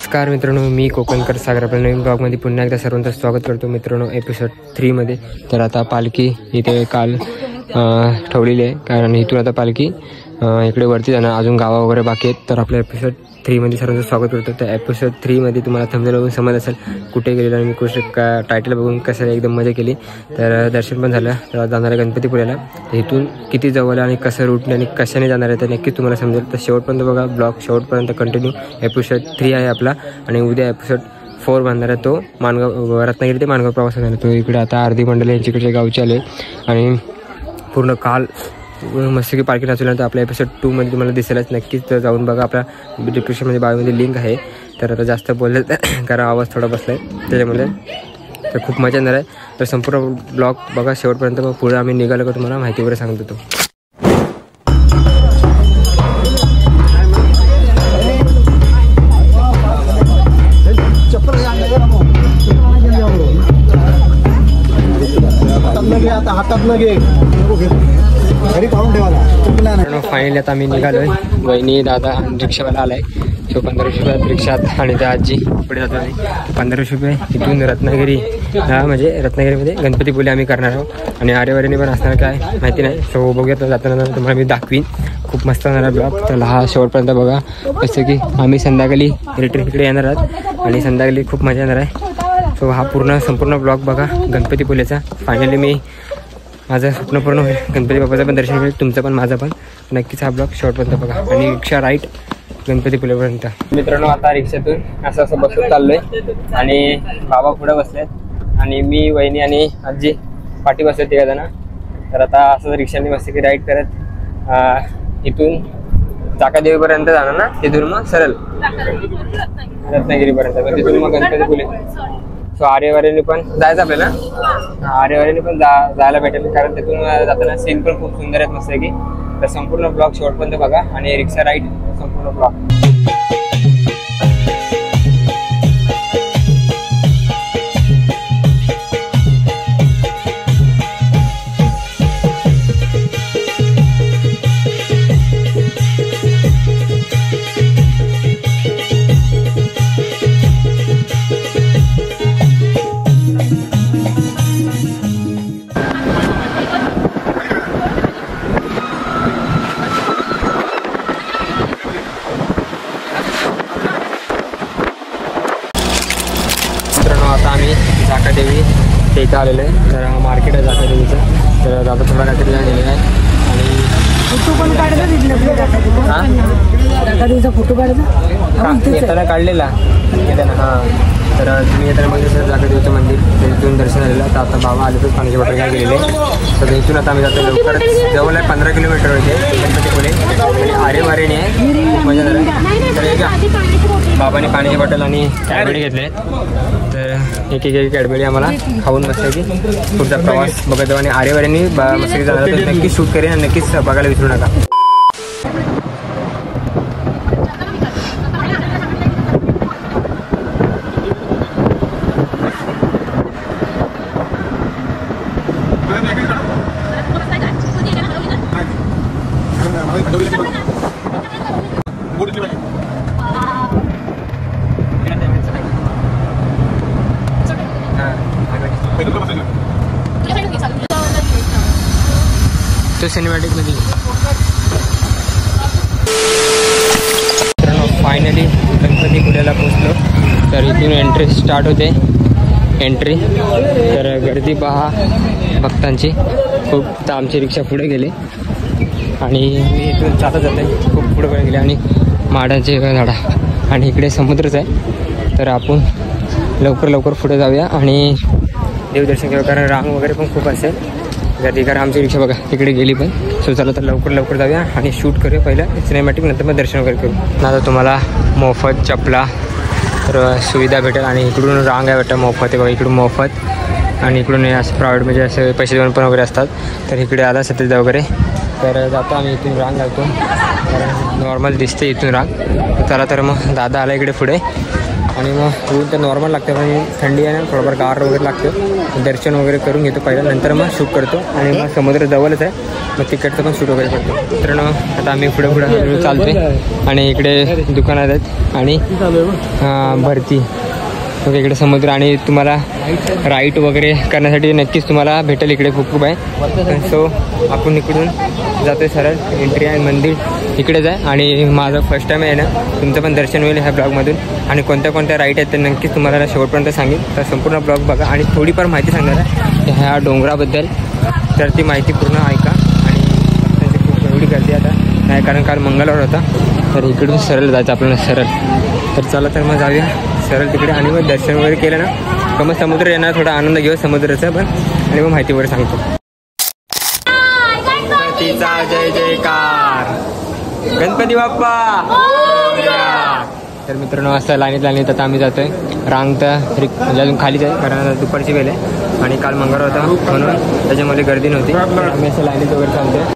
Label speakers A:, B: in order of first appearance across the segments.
A: नमस्कार मित्रांनो, मी कोकणकर सागर आपल्या नवीन ब्लॉगमध्ये पुन्हा एकदा सर्वांचं स्वागत करतो मित्रांनो एपिसोड 3 मध्ये। तर आता पालखी इथे काल ठेवलेली आहे, कारण इथून आता पालखी इकडे वरती जाणार, अजून गावा वगैरे बाकी आहेत। तर आपल्या एपिसोड 3 मध्ये सर्वांचं स्वागत करतो। तर एपिसोड 3 मध्ये तुम्हाला थंबनेल बघून समज असेल कुठे गेलेलं आणि मी टायटल बघून कसं एकदम मजा केली। तर दर्शन पण झालं। तर जाणार आहे गणपतीपुळ्याला, इथून किती जवळ आणि कसं रूटने आणि कशाने जाणार आहे तर नक्कीच तुम्हाला समजेल। तर शेवटपर्यंत बघा, ब्लॉग शेवटपर्यंत कंटिन्यू। एपिसोड 3 आहे आपला आणि उद्या एपिसोड 4 बांधणार आहे, तो माणगाव रत्नागिरी ते माणगाव प्रवास होणार आहे। तो इकडे आता अर्धी मंडळी यांच्याकडे गावचे आले आणि पूर्ण काल मस्त की पालखी नाचवल्यानंतर आपल्या एपिसोड 2 मध्ये तुम्हाला दिसेलच, नक्कीच जाऊन बघा। आपल्या डिस्क्रिप्शनमध्ये बायोमध्ये लिंक आहे। तर आता जास्त बोलले कारण आवाज थोडा बसला आहे त्याच्यामध्ये, तर खूप मजा येणार आहे। तर संपूर्ण ब्लॉग बघा शेवटपर्यंत, मग पुढे आम्ही निघालो का तुम्हाला माहिती वगैरे सांगतो तो। फायनली आता आम्ही निघालोय, वहिनी दादा रिक्षावाला आलाय। तो 1500 रुपयात रिक्षात आणि त्या आजी पुढे जातो आहे। 1500 रुपये इथून रत्नागिरी, म्हणजे रत्नागिरीमध्ये गणपतीपुळे आम्ही करणार आहोत आणि आरेवारीने पण असणार काय माहिती नाही। सो बघूयात जाताना तुम्हाला मी दाखवीन, खूप मस्त होणार आहे ब्लॉग। तर हा शेवटपर्यंत बघा, जसं की आम्ही संध्याकाळी रिटर्न इकडे येणार आहोत आणि संध्याकाळी खूप मजा येणार आहे। सो हा संपूर्ण ब्लॉग बघा गणपतीपुळेचा। फायनली मी माझं स्वप्न पूर्ण होईल, गणपती बाप्पाचं पण दर्शन होईल, तुमचं पण माझं पण। नक्कीच हा ब्लॉग शेवटपर्यंत बघा आणि रिक्षा राईट गणपतीपुळेपर्यंत। मित्रांनो आता रिक्षातून असं बसून चाललोय आणि बाबा पुढे बसलेत आणि मी, वहिनी आणि आजी पाठी बसले 3 जण। तर आता असं रिक्षाने मस्त की राईड करत इथून चाकादेवीपर्यंत जाणार ना, तिथून मग सरळ रत्नागिरीपर्यंत, तिथून मग गणपतीपुळे। सो आरेवारीने पण जायचं आपल्याला, आरेवारीने पण जायला भेटेल, कारण तिथून जाताना सीन पण खूप सुंदर आहेत मस्त की। तर संपूर्ण ब्लॉग शेवटपर्यंत बघा आणि रिक्षा राईड संपूर्ण ब्लॉग। आता आम्ही जाकादेवी ते इथं आलेलो आहे। तर मार्केट आहे जाकादेवीचं। तर दादा थोडा काहीतरी गेलेला आहे आणि फोटो पण काढायचा, जाकादेवीचा फोटो काढायचा येताना काढलेला येताना। हां, तर तुम्ही येताना म्हणजे जाकादेवीचं मंदिर, तिथून दर्शन झालेलं। तर आता बाबा आले तर पाण्याची बॉटल काय गेलेले। तर इथून आता आम्ही जातो, लवकरच जवळ आहे 15 किलोमीटर होते गणपतीपुळे आणि आरेवारीने आहे, खूप मजा झाली। तर बाबाने पाण्याची बॉटल आणि कॅडबरी घेतले आहेत। तर एक कॅडबरी आम्हाला खाऊन मस्त की पुढचा प्रवास बघत आणि आरेवारीने मस्त की जाणार, तर नक्कीच शूट करेन आणि नक्कीच बघायला विसरू नका। तो सिनेमॅटिक मध्ये फायनली गणपतीपुळ्याला पोचलो। तर इथून एंट्री स्टार्ट होते, एंट्री। तर गर्दी पहा भक्तांची खूप। तर आमची रिक्षा पुढे गेली आणि मी इथून चालत जाते, खूप पुढे गेले आणि माडाचे झाडा आणि इकडे समुद्रच आहे। तर आपण लवकर पुढे जाऊया आणि देवदर्शन घेऊ, कारण रांग वगैरे पण खूप असेल गर्दी। कारण आमची रिक्षा बघा तिकडे गेली पण। सो चला तर लवकर जाऊया आणि शूट करूया पहिलं सिनेमॅटिक, नंतर मग दर्शन वगैरे करू। आता तुम्हाला मोफत चपला तर सुविधा भेटेल आणि इकडून रांग आहे वाटतं मोफत आहे बघा, इकडून मोफत आणि इकडून असं प्रायव्हेट म्हणजे असे पैसे देऊन पण वगैरे असतात। तर इकडे आला सतत वगैरे, तर जातो आम्ही इथून रांग लागतो, कारण नॉर्मल दिसते इथून रांग। चला तर मग दादा आला इकडे पुढे आणि मग ऊन तर नॉर्मल लागतं, पण थंडी आहे ना, थोडंफार गार वगैरे लागतं. दर्शन वगैरे करून घेतो पहिलं, नंतर मग शूट करतो. आणि मग समुद्र जवळच आहे, मग तिकडचं पण शूट वगैरे करतो. मित्रांनो आता आम्ही पुढे चालतोय आणि इकडे दुकानात आहेत आणि भरती मग इकडे समुद्र. आणि तुम्हाला राईट वगैरे करण्यासाठी नक्कीच तुम्हाला भेटेल, इकडे खूप आहे. सो आपण इकडून जातोय, सरळ एंट्री आहे, मंदिर इकडेच आहे. आणि माझं फर्स्ट टाईम आहे ना, तुमचं पण दर्शन होईल ह्या ब्लॉगमधून. आणि कोणत्या कोणत्या राईट आहेत ते नक्कीच तुम्हाला शेवटपर्यंत सांगेल. तर संपूर्ण ब्लॉग बघा आणि थोडीफार माहिती सांगणार आहे ह्या डोंगराबद्दल, तर ती माहिती पूर्ण ऐका. आणि त्यांची खूप एवढी गर्दी आता नाही, कारण काल मंगळवार होता. तर इकडून सरळ जायचं आपल्याला, सरळ. तर चला तर मग जाऊया सरळ तिकडे. आणि मग दर्शन वगैरे केलं ना तर मग समुद्र येणार, थोडा आनंद घेऊ समुद्राचा पण. आणि मग माहिती वगैरे सांगतो. गणपतीचा जय जयकार, गणपती बाप्पा. तर मित्रांनो असं लाईनीत आता आम्ही जातोय. रांग तर म्हणजे अजून खालीच आहे, कारण आता दुपारची वेळ आहे आणि काल मंगळवार होता म्हणून त्याच्यामुळे गर्दी नव्हती. आम्ही असं लाईनीत वगैरे चालतोय.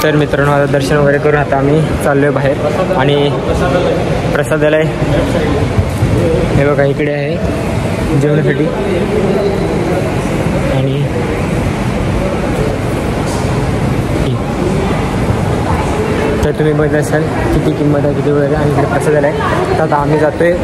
A: तर मित्रांनो आता दर्शन वगैरे करून आता आम्ही चाललोय बाहेर. आणि प्रसादालय हे बघा इकडे आहे जेवणासाठी. आणि तर तुम्ही बघत असाल किती किंमत आहे, किती वगैरे. आणि इकडे प्रसादालय. तर आता आम्ही जातोय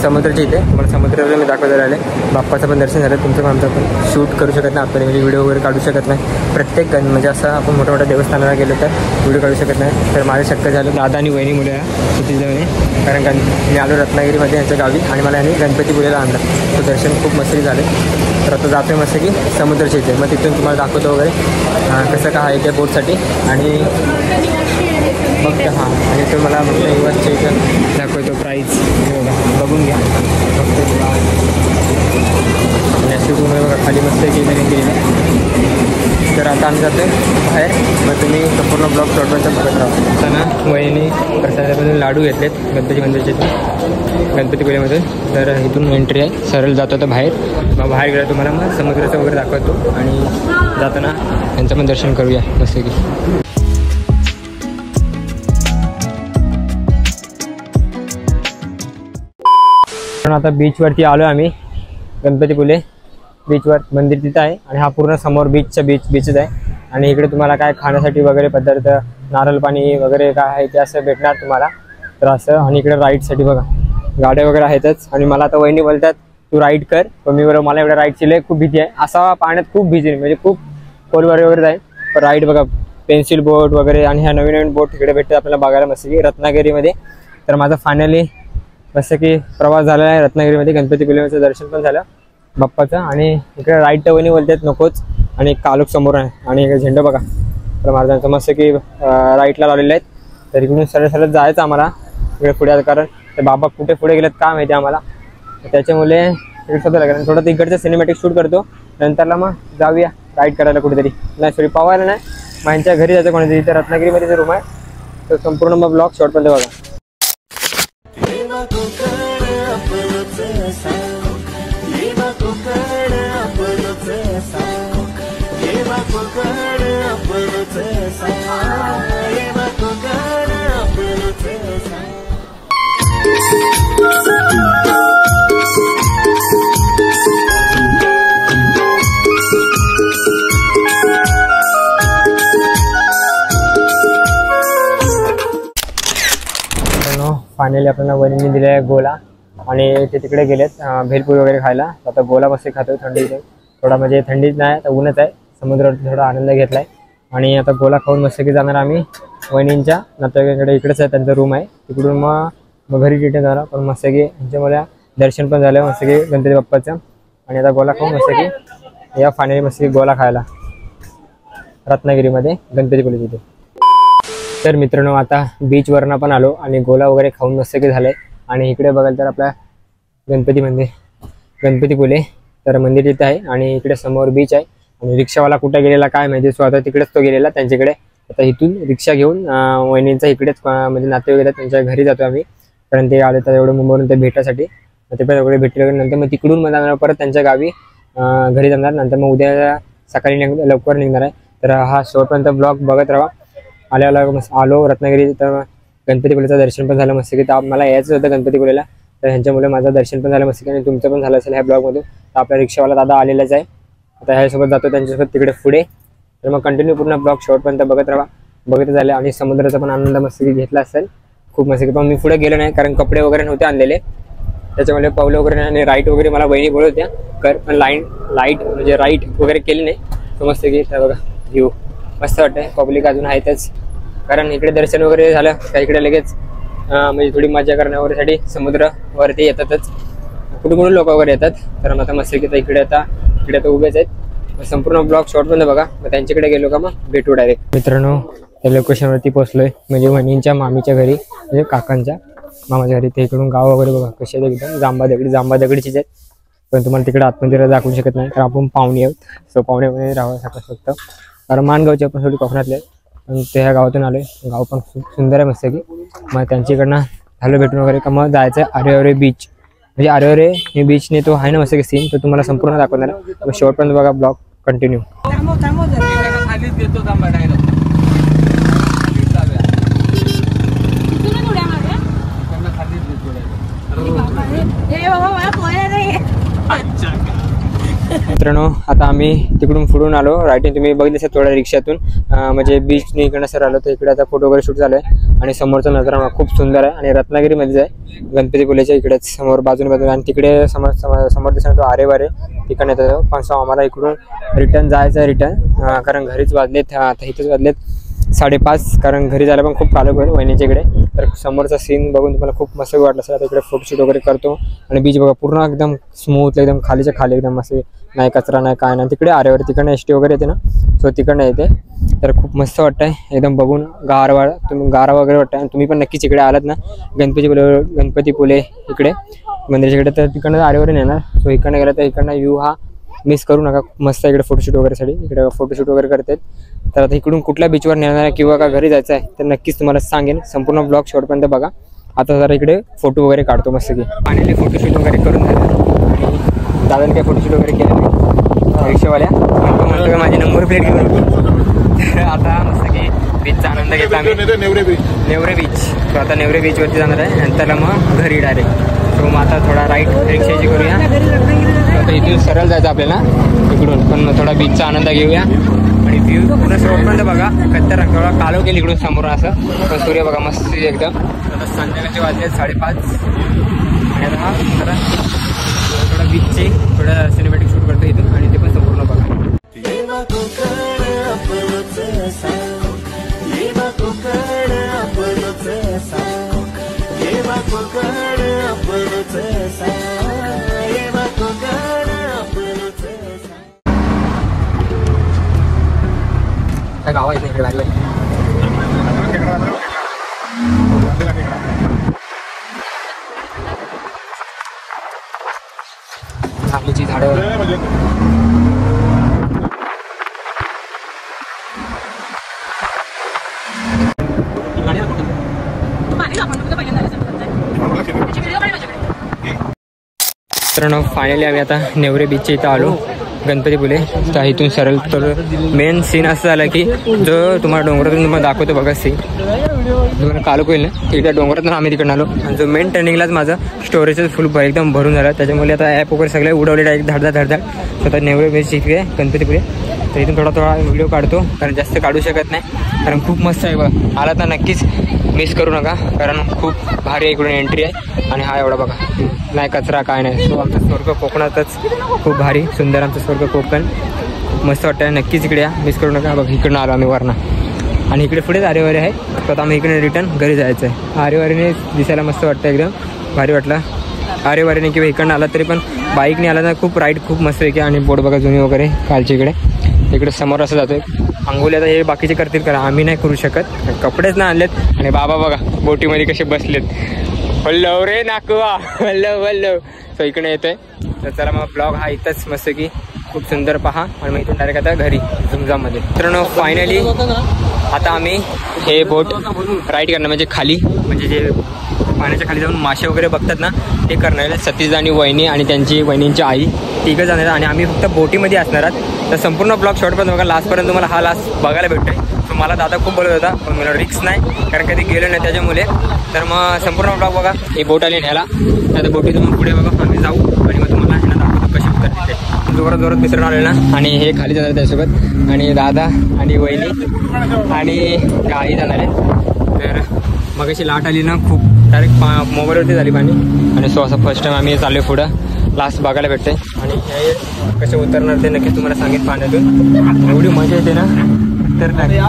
A: समुद्राच्या इथे. तुम्हाला समुद्राला मी दाखवता आले. बाप्पाचं पण दर्शन झालं, तुमचं पण आमचं पण शूट करू शकत नाही आपण, म्हणजे व्हिडिओ वगैरे काढू शकत नाही. प्रत्येक म्हणजे असं आपण मोठ्या मोठ्या देवस्थानाला गेलो तर व्हिडिओ काढू शकत नाही. तर माझं शक्य झालं दादा आणि वहिनी मुलं तिथे जाऊन, कारण का मी आलो रत्नागिरीमध्ये यांच्या गावी आणि मला यांनी गणपतीपुळेला आणलं. तर दर्शन खूप मस्ती झाले. तर आता जातोय मस्त की समुद्राच्या इथे. मग तिथून तुम्हाला दाखवतो वगैरे कसं काय आहे त्या बोटसाठी. आणि मग हां, आणि तो मला मग युवाच्या इथं दाखवतो प्राईज बघून घ्या. फक्त तुम्ही बघा खाली मस्त केलेली. तर आता आम्ही जातोय बाहेर. मग तुम्ही संपूर्ण ब्लॉग शॉर्टपर्यंत बघत राहा. आता ना वहिनी प्रसादामधून लाडू घेतलेत गणपती मंदिराचे, गणपतीपुळेमधून. तर इथून एंट्री आहे, सरळ जातो तर बाहेर. मग बाहेर गेला तुम्हाला मग समुद्राचं वगैरे दाखवतो. आणि जाताना यांचं पण दर्शन करूया मस्त की. आता बीचवरती आलो आम्ही, गणपतीपुळे बीचवर. मंदिर तिथं आहे आणि हा पूर्ण समोर बीचच आहे. आणि इकडे तुम्हाला काय खाण्यासाठी वगैरे पदार्थ, नारळ पाणी वगैरे काय आहे ते असं भेटणार तुम्हाला. तर असं. आणि इकडे राईडसाठी बघा गाड्या वगैरे आहेतच. आणि मला आता वहिनी बोलतात तू राईड कर, पण मी बरोबर मला एवढ्या राईडची लय खूप भीती आहे. असा पाण्यात खूप भीती, म्हणजे खूप खोलवर वगैरे जाईल. पण राईड बघा पेन्सिल बोट वगैरे. आणि ह्या नवीन नवीन बोट इकडे भेटतात आपल्याला बघायला मस्त की रत्नागिरीमध्ये. तर माझा फायनली मस्त की प्रवास झालेला आहे रत्नागिरीमध्ये. गणपतीपुळेचं दर्शन पण झालं बाप्पाचं. आणि इकडे राईट वहिनी बोलतात नकोच. आणि कालोख समोर आहे आणि इकडे झेंडा बघा तर महाराजांचं मस्त की राईटला लावलेले आहेत. तर इकडून सरळ सरळ जायचं आम्हाला इकडे पुढे, कारण ते बाबा कुठे पुढे गेलेत काय माहिती आम्हाला. त्याच्यामुळे इकडे शोधा लागेल. आणि थोडं तिकडचं सिनेमॅटिक शूट करतो, नंतरला मग जाऊया राईड करायला कुठेतरी. नाही सॉरी पवायला नाही, माझ्या घरी जायचं कोणाचं. इथे रत्नागिरीमध्ये रूम आहे. तर संपूर्ण मग ब्लॉग शॉर्टमध्ये बघा. फायनली आपल्याला वहिनीने दिले आहे गोला. आणि ते तिकडे गेलेत भेलपुरी वगैरे खायला. आता गोला मस्त खातो थंडीचे. थोडा म्हणजे थंडीच नाही तर ऊनच आहे, समुद्रावरती थोडा आनंद घेतला आहे. आणि आता गोला खाऊन मस्त की जाणार आम्ही वहिनींच्या नातेवाईकांकडे. इकडेच आहे त्यांचं रूम आहे, तिकडून मग घरी रिटर्न जाणार. पण मस्त की ह्यांच्यामुळे दर्शन पण झालं मस्त की गणपती बाप्पाचं. आणि आता गोला खाऊन मस्त की या फायनली मस्त की गोला खायला रत्नागिरीमध्ये गणपतीपुळे तिथे. तर मित्रांनो आता बीचवरनं पण आलो आणि गोला वगैरे खाऊन मस्त की झालं आहे. आणि इकडे बघाल तर आपल्या गणपतीपुळे तर मंदिर तिथं आहे. आणि इकडे समोर बीच आहे. आणि रिक्षावाला कुठे गेलेला काय माहिती, सो आता तिकडेच तो गेलेला त्यांच्याकडे. आता इथून रिक्षा घेऊन वहिनींचा इकडेच म्हणजे नातेवाईक त्यांच्या घरी जातो आम्ही, कारण ते आले तर एवढं मुंबईवरून ते भेटायसाठी. ते पण एवढे भेटले नंतर मग तिकडून मग जाणार परत त्यांच्या गावी घरी जाणार. नंतर मग उद्या सकाळी लवकर निघणार आहे. तर हा शेवटपर्यंत ब्लॉग बघत राहा. आलो रत्नागिरी, तर गणपतीपुळेचं दर्शन पण झालं मस्त की. तर मला यायचं होतं गणपतीपुळेला, तर ह्यांच्यामुळे माझं दर्शन पण झालं मस्त की आणि तुमचं पण झालं असेल ह्या ब्लॉगमध्ये. तर आपला रिक्षावाला दादा आलेलाच आहे, आता ह्यासोबत जातो त्यांच्यासोबत तिकडे पुढे. तर मग कंटिन्यू पूर्ण ब्लॉग शेवटपर्यंत बघत राहा. बघत झाले आणि समुद्राचा पण आनंद मस्त घेतला असेल खूप मस्त. पण मी पुढे गेलो नाही कारण कपडे वगैरे नव्हते आणलेले, त्याच्यामुळे पावलं वगैरे आणि राईट वगैरे मला बहिणी बोलत होत्या कर, पण लाईट म्हणजे राईट वगैरे केली नाही. तो मस्त की बघा व्ह्यू मस्त वाटतंय. पब्लिक अजून आहेतच, कारण इकडे दर्शन वगैरे झालं का इकडे लगेच म्हणजे थोडी मजा करण्यावरसाठी समुद्रावरती येतातच, कुठून लोक वगैरे येतात. तर आता मस्त की इकडे आता उभेच आहेत. संपूर्ण ब्लॉग शॉर्टपर्यंत बघा. मग त्यांच्याकडे गेलो का मग भेटू डायरेक्ट. मित्रांनो त्या लोकेशनवरती पोहोचलोय, म्हणजे वहिनींच्या मामीच्या घरी, म्हणजे काकांच्या मामाच्या घरी. ते इकडून गाव वगैरे बघा कसे एकदम जांबा दगडीचीच आहेत. पण तुम्हाला तिकडे आतमध्ये दाखवू शकत नाही, कारण आपण पाहुणे आहोत. सो पाहुण्यामध्ये राहावं शकत फक्त, कारण माणगावचे आपण थोडी कोकणातले. पण ते ह्या गावातून आलोय. गाव पण खूप सुंदर आहे मस्त की. मग त्यांच्याकडनं झालं भेटून वगैरे का मग जायचं आरेवारे बीच. म्हणजे आरेवारे हे बीचने तो आहे ना मस्त की सीन, तो तुम्हाला संपूर्ण दाखवणार आहे. मग शेवटपर्यंत बघा ब्लॉग कंटिन्यू. मित्रांनो आता आम्ही तिकडून पुढून आलो राईट. तुम्ही बघितलं असेल थोड्या रिक्षातून, म्हणजे बीचने इकडनं सर आलो. तर इकडे आता फोटो वगैरे शूट झालाय आणि समोरचा नजारा खूप सुंदर आहे आणि रत्नागिरीमध्येच आहे, गणपतीपुळेच्या इकडेच समोर बाजूने. आणि तिकडे समोर दिसणार तो आरेवारे तिकडे येतो. पण आम्हाला इकडून रिटर्न जायचं आहे कारण घरीच वाजलेत, आता इथेच वाजलेत 5:30, कारण घरी जायला पण खूप कालक होईल वहिनीच्या इकडे. तर समोरचा सीन बघून तुम्हाला खूप मस्त वाटलं असेल. आता इकडे फोटोशूट वगैरे करतो आणि बीच बघा पूर्ण एकदम स्मूथ, एकदम खालीच्या खाली एकदम असे, नाही कचरा नाही काय नाही. तिकडे आरेवारे तिकडनं एसटी वगैरे येते ना, सो तिकडनं येते. तर खूप मस्त वाटतंय एकदम बघून, गारा वगैरे वाटतं. आणि तुम्ही पण नक्कीच इकडे आलात ना गणपतीपुळे इकडे मंदिराच्या इकडे, तर तिकडनं आरेवारे येणार. सो इकडनं गेलं तर इकडनं व्ह्यू हा मिस करू नका. मस्त इकडे फोटोशूट वगैरेसाठी इकडे फोटोशूट वगैरे करतात. तर आता इकडून कुठल्या बीचवर नेणार आहे किंवा का घरी जायचं आहे तर नक्कीच तुम्हाला सांगेन. संपूर्ण ब्लॉग शेवटपर्यंत बघा. आता जरा इकडे फोटो वगैरे काढतो मस्त की. फायनली फोटोशूट वगैरे करून झालं आणि दादाने काही फोटोशूट वगैरे केलं नाही रिक्षावाल्या, म्हणतो का माझी नंबर प्लेट घेऊन. तर आता मस्त की बीचचा आनंद घेतला आम्ही, नेवरे बीच. सो आता नेवरे बीचवरती जाणार आहे, नंतरला मग घरी डायरेक्ट. सो मग आता थोडा राईट रिक्षाची करूया. आता इथून सरळ जायचं आपल्याला इकडून, पण थोडा बीचचा आनंद घेऊया. आणि व्ह्यू पूर्ण शेवटपर्यंत बघा. कत्तर थोडा कालो केली इकडून समोर असं, पण सूर्य बघा मस्त एकदम. आता संध्याकाळचे वाजले 5:30 आणि आता जरा थोडा बीचचे थोडं सिनेमॅटिक शूट करतो इथून आणि ते पण संपूर्ण बघा. गाव आहे इकडे लागलं, आपलीची झाडं. मित्रांनो फायनली आम्ही आता नेवरे बीचच्या इथं आलो गणपतीपुळे. तर इथून सरळ तर मेन सीन असं झालं की जो तुम्हाला डोंगरातून तुम्हाला दाखवतो बघा सीन, तुम्हाला कालक होईल ना तिकडे डोंगरातून आम्ही तिकडून आलो. आणि जो मेन टर्निंगलाच माझं स्टोरेजच फुल एकदम भरून झालं, त्याच्यामुळे आता ॲप वगैरे सगळे उडवले डायरेक्ट धडधड. स्वतः नेवरे बीच इकडे गणपतीपुळे. तर इथून थोडा व्हिडिओ काढतो, कारण जास्त काढू शकत नाही, कारण खूप मस्त आहे बघा. आला तर नक्कीच मिस करू नका, कारण खूप भारी इकडून एंट्री आहे. आणि हा एवढा बघा, नाही कचरा काय नाही. सो आमचं स्वर्ग कोकणातच खूप भारी सुंदर आमचं स्वर्ग कोकण, मस्त वाटतं. नक्कीच इकडे या, मिस करू नका. बघ इकडनं आलो आम्ही वरना, आणि इकडे पुढेच आरेवारी आहे. तर आता आम्ही इकडे रिटर्न घरी जायचं आहे. आरेवारीने दिसायला मस्त वाटतं, एकदम भारी वाटलं आरेवारीने. किंवा इकडनं आला तरी पण बाईकने आला तर खूप राईड खूप मस्त आहे की. आणि बोट बघा जुनी वगैरे कालची इकडे समोर असं जातोय. अंघोळी आता हे बाकीचे करतील, कारण आम्ही नाही करू शकत, कपडेच ना आणलेत. आणि बाबा बघा बोटीमध्ये कसे बसलेत, वल्लव रे नाकवा, वल्लव. सो इकडे येतोय. तर चला मग ब्लॉग हा इथंच मस्त की खूप सुंदर पहा. आणि मग इथून डायरेक्ट आता घरी झुमझाममध्ये. मित्रांनो फायनली आता आम्ही हे बोट राईड करणार म्हणजे खाली म्हणजे जे पाण्याच्या खाली जाऊन मासे वगैरे बघतात ना ते करणार आहे. सतीश आणि वहिनी आणि त्यांची वहिनींची आई तिघं जाणार आणि आम्ही फक्त बोटीमध्ये असणार आहात. तर संपूर्ण ब्लॉग शॉर्टपर्यंत बघा. लास्टपर्यंत तुम्हाला हा लास्ट बघायला भेटतोय. तर मला दादा खूप बोलत होता पण मला रिक्स नाही कारण कधी गेलो नाही त्याच्यामुळे. तर मग संपूर्ण ब्लॉग बघा. ही बोट आली न्यायला तर बोटीतून पुढे बघा आम्ही जाऊ आणि मग तुम्हाला ह्यांना दाखवतो कशी उतरते. जोरात जोरात मिसळून आलेला आणि हे खाली जाणार त्यासोबत आणि दादा आणि वहिनी आणि आई जाणार आहे. तर मग अशी लाट आली ना खूप डायरेक्ट मोबाईलवरती झाली पाणी. आणि सो असं फर्स्ट टाइम आम्ही चाललो पुढं लास्ट बघायला भेटते. आणि हे कसे उतरणार ते नक्कीच तुम्हाला सांगेन पाण्यातून. एवढी मजा येते ना तर नाही.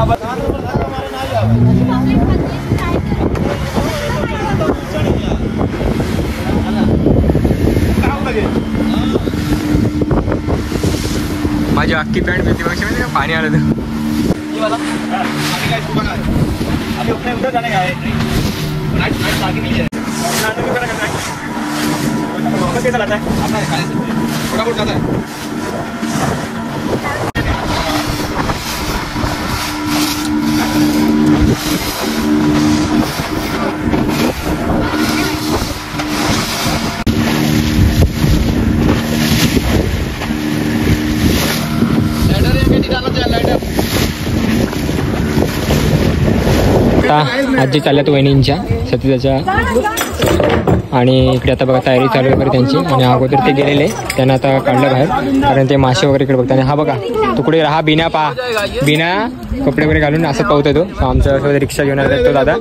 A: माझी अख्खी पॅन्ट भीती म्हणजे पाणी आलं तर. आजी चालल्यात वहिनींच्या सतीच्या आणि इकडे आता बघा तयारी चालू वगैरे त्यांची. आणि अगोदर ते गेलेले त्यांना आता काढलं बाहेर कारण ते मासे वगैरे इकडे बघतात. आणि हा बघा तो कुठे हा बिना बिना कपडे वगैरे घालून असं पळतोय तो. आमच्या रिक्षा घेऊन आला तो दादा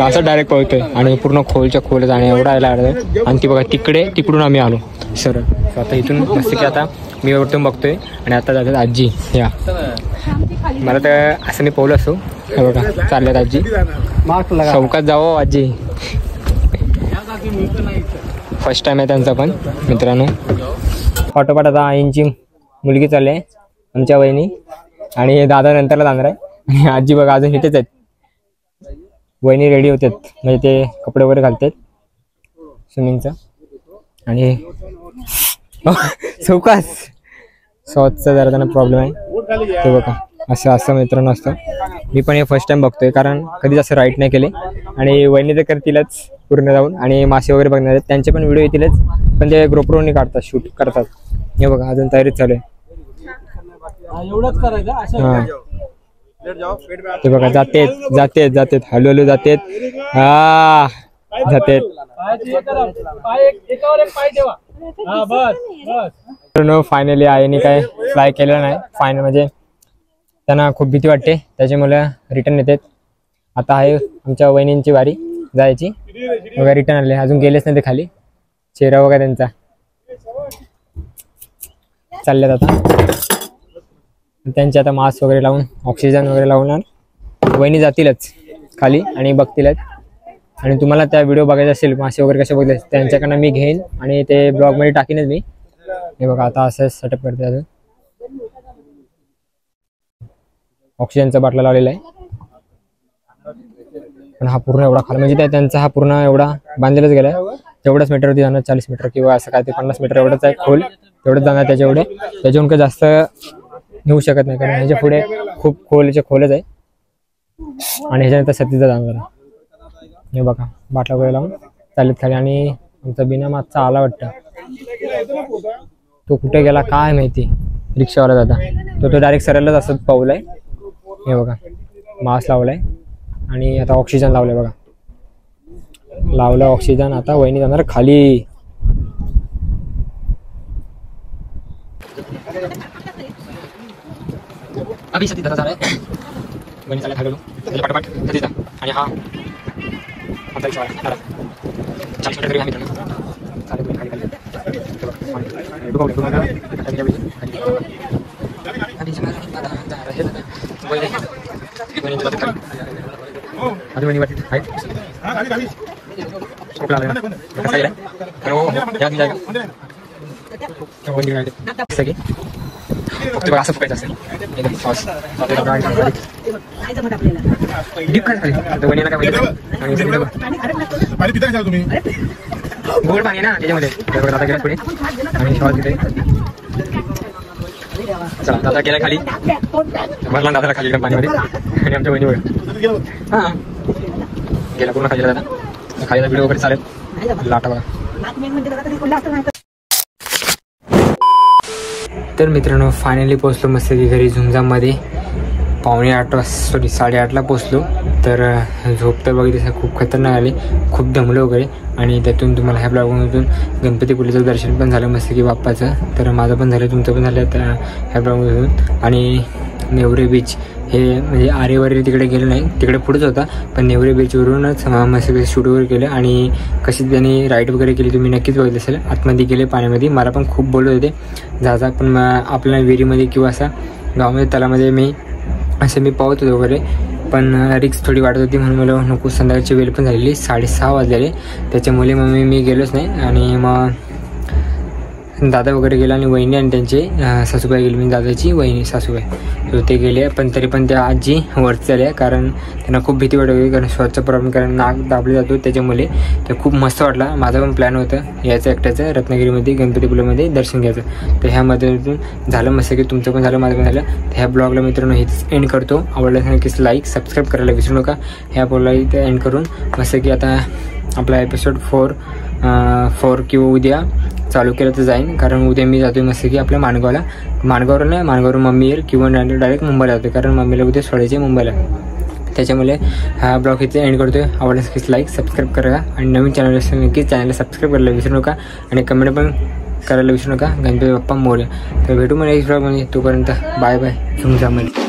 A: असं डायरेक्ट पळतोय आणि पूर्ण खोलच्या खोलच आणि एवढा यायला आलं. आणि ती बघा तिकडून आम्ही आलो सरळ. आता इथून मस्त की आता मी वरतून बघतोय आणि आता जातात आजी या. मला तर असं मी पावलं असतो हे बघा चालल्यात आजी. चौकात जावं आजी. फर्स्ट टाइम आहे त्यांचा पण मित्रांनो. पाठोपाठ आता आईंची मुलगी चालली आहे आमच्या वहिनी आणि दादा नंतरला जाणार आहे. आणि आजी बघा अजून इथेच आहेत. वहिनी रेडी होतात म्हणजे ते कपडे वगैरे घालतात स्विमिंगचं. आणि चौकास शॉर्टचा जरा त्यांना प्रॉब्लेम आहे ते बघा. असं मित्रांनो असतं. मी पण हे फर्स्ट टाइम बघतोय कारण कधीच असं राईड नाही केले. आणि वहिनी तर करतीलच पूर्ण जाऊन आणि मासे वगैरे बघणार आहेत. त्यांचे पण व्हिडिओ येतीलच पण ते ग्रोप्रोनी काढतात शूट करतात. हे बघा अजून तयारीच चालू आहे. हां ते बघा जातेत हळूहळू जातेत. हा जातेत. फायनली आईने काय फ्लाय केलेलं नाही. फायनल म्हणजे त्यांना खूप भीती वाटते त्याच्यामुळे रिटर्न येतात. आता आहे आमच्या वहिनींची वारी जायची वगैरे. रिटर्न आले अजून गेलेच नाही ते खाली. चेहरा वगैरे त्यांचा चालल्यात आता. त्यांचे आता मास्क वगैरे लावून ऑक्सिजन वगैरे लावून वहिनी जातीलच खाली आणि बघतीलच. आणि तुम्हाला त्या व्हिडिओ बघायचे असेल मासे वगैरे कसे बघले त्यांच्याकडनं मी घेईन आणि ते ब्लॉगमध्ये टाकीनच मी. हे बघा आता असं सेटअप करते. अजून ऑक्सिजनचा बाटला लावलेला आहे पण हा पूर्ण एवढा खाली म्हणजे त्यांचा हा पूर्ण एवढा बांधलेलाच गेला आहे. तेवढंच मीटरवरती जाणार 40 मीटर किंवा असं काय ते 50 मीटर एवढंच आहे खोल. तेवढंच जाणार त्याच्याहून काही जास्त नेऊ शकत नाही कारण ह्याच्या पुढे खूप खोलच आहे. आणि ह्याच्यानंतर सतीचा जाणार. हे बघा बाटला वगैरे लावून चालत खाली. आणि आमचा बिना मागचा आला वाटतं तो कुठे गेला काय माहिती. रिक्षावाला दादा तो डायरेक्ट सरळच असं पावलाय. हे बघा मास्क लावलाय आणि आता ऑक्सिजन लावलंय बघा. लावलं ऑक्सिजन. आता वहिनी जाणार खाली. अभि सती दादा झालाय वहिनी चालत खाली पाठोपाठ सतीचा. आणि हा आमचा रिक्षावाला 40 मीटर तरी आम्ही चालत खाली खाली असं फुकायचं असेल एकदम सॉस डीप काय वहिनीला काय गोड पाणी आहे ना त्याच्यामध्ये. आता गेला पुढे आणि सॉस तिथे चला दादा गेला खाली, भरला दादाला खाली एकदम पाणीमध्ये. आणि आमच्या बहिणी बघा, हां गेला पूर्ण खाली दादा. खाली व्हिडिओ वगैरे चालेल लाटा बघा. तर मित्रांनो फायनली पोचलो मस्त की घरी झुमझाममध्ये. 7:30ला पोचलो. तर झोप तर बघितली खूप खतरनाक आली, खूप दमलो वगैरे. आणि त्यातून तुम्हाला ह्या ब्लॉगमधून गणपतीपुळेचं दर्शन पण झालं मस्त की बाप्पाचं. तर माझं पण झालं, तुमचं पण झालं त्या ह्या ब्लॉगमधून. आणि नेवरे बीच हे म्हणजे आरेवारी तिकडे गेलो नाही, तिकडे पुढेच होता, पण नेवरे बीचवरूनच मस्त शूट वगैरे केलं. आणि कशी त्यांनी राईड वगैरे केली तुम्ही नक्कीच बघितलं असेल. आतमध्ये गेले पाण्यामध्ये, मला पण खूप बोलत होते जा, पण आपल्या विहिरीमध्ये किंवा असा गावामध्ये तलामध्ये मी पाहत होतो वगैरे, पण रिक्स थोडी वाटत होती म्हणून मला नको. संध्याकाळची वेळ पण झालेली 6:30 वाजलेले, त्याच्यामुळे मग मी गेलोच नाही. आणि मग दादा वगैरे गेला आणि वहिनी आणि त्यांचे सासूबाई गेली, मी दादाची वहिनी सासूबाई, तर ते गेले. पण तरी पण त्या आजी वरती झाल्या, कारण त्यांना खूप भीती वाटत होती, कारण श्वासचा प्रॉब्लेम, कारण नाक दाबले जातो त्याच्यामुळे. तर खूप मस्त वाटला. माझा पण प्लॅन होतं याचं एकट्याचं रत्नागिरीमध्ये गणपतीपुळेमध्ये दर्शन घ्यायचं. तर ह्यामध्ये झालं मस्त की तुमचं पण झालं, माझं पण झालं. तर ह्या ब्लॉगला मित्रांनो हेच एंड करतो. आवडलं नक्कीच लाईक सबस्क्राईब करायला विसरू नका. ह्या ब्लॉगला इथे एंड करून मस्त की आता आपला एपिसोड 4 किंवा उद्या चालू केलं तर जाईन, कारण उद्या मी जातो मस्त की आपल्या माणगाववर नाही, माणगावरून मम्मी येईल किंवा डायरेक्ट मुंबईला जातो, कारण मम्मीला उद्या सोडायचे मुंबईला. त्याच्यामुळे हा ब्लॉग इथे एंड करतो आहे. आवडल्यास नक्कीच लाईक सबस्क्राईब करा. आणि नवीन चॅनल असेल नक्कीच चॅनलला सबस्क्राईब करायला विसरू नका. आणि कमेंट पण करायला विसरू नका. गणपती बाप्पा मोरया. तर भेटू मला नेक्स्ट ब्लॉगमध्ये. तोपर्यंत बाय बाय. झुमझामध्ये.